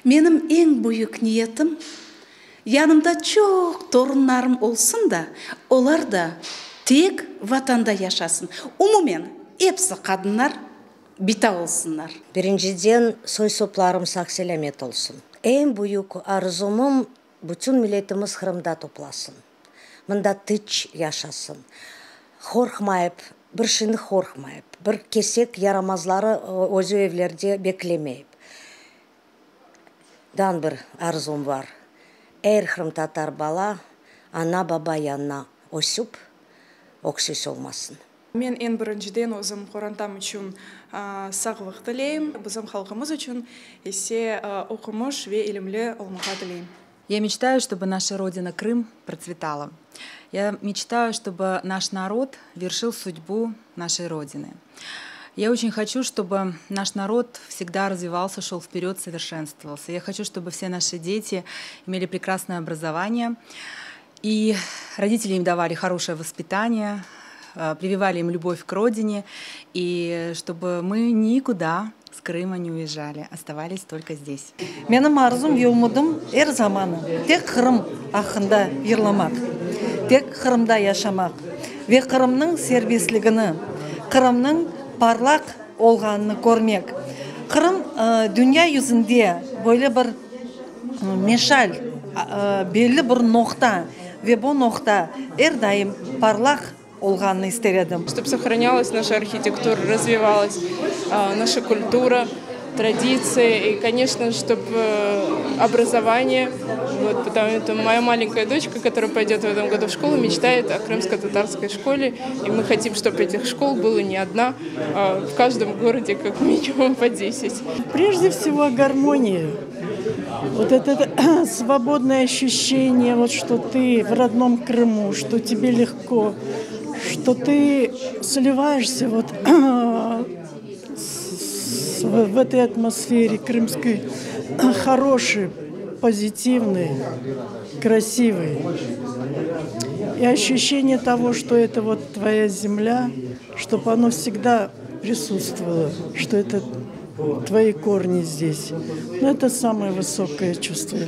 Менің ең büyük ниетім, yanımda çok torunlarım olsun da, олар да тек ватанда yaşasın. Umumen, hepsi kadınlar bita olsunlar. Birinciden soy-soplарым сак-селемет olsun. En büyük arzumum bütün milletimiz Kırım'da toplasın. Mında tıç yaşasın. Korkmayıp, bir şeyini korkmayıp, bir kesek yaramazları özü evlerde beklemeyip. Dan bir arzum var. Eğer Kırım Tatar bala, ana baba yanına өсіп, өксес olmasın. Мен ең біріншіден өзім қорантам үшін сағлық тілеймін, біздің халқымыз үшін есе оқымыш ве илімлі олмаға тілеймін. Я мечтаю, чтобы наша родина Крым процветала. Я мечтаю, чтобы наш народ вершил судьбу нашей родины. Я очень хочу, чтобы наш народ всегда развивался, шел вперед, совершенствовался. Я хочу, чтобы все наши дети имели прекрасное образование, и родители им давали хорошее воспитание, прививали им любовь к родине, и чтобы мы никуда с Крыма не уезжали, оставались только здесь. Менің арзум еумыдым әр заманы. Тек Қырым ақында ерламақ, тек Қырымда яшамақ. Ве Қырымның сербеслігіні, Қырымның parlaq olğanını görmek. Kırım dünya yüzünde böyle bir meşal, belli bir nokta ve bu nokta her daim parlaq olğanını isterdim. Чтобы сохранялась наша архитектура, развивалась наша культура, традиции и, конечно, чтобы образование. Вот, потому что моя маленькая дочка, которая пойдет в этом году в школу, мечтает о крымско-татарской школе. И мы хотим, чтобы этих школ было не одна, а в каждом городе как минимум по 10. Прежде всего гармония. Вот это свободное ощущение, вот, что ты в родном Крыму, что тебе легко, что ты сливаешься вот в этой атмосфере крымской, хорошей, позитивной, красивой. И ощущение того, что это вот твоя земля, чтобы оно всегда присутствовало, что это твои корни здесь. Но это самое высокое чувство.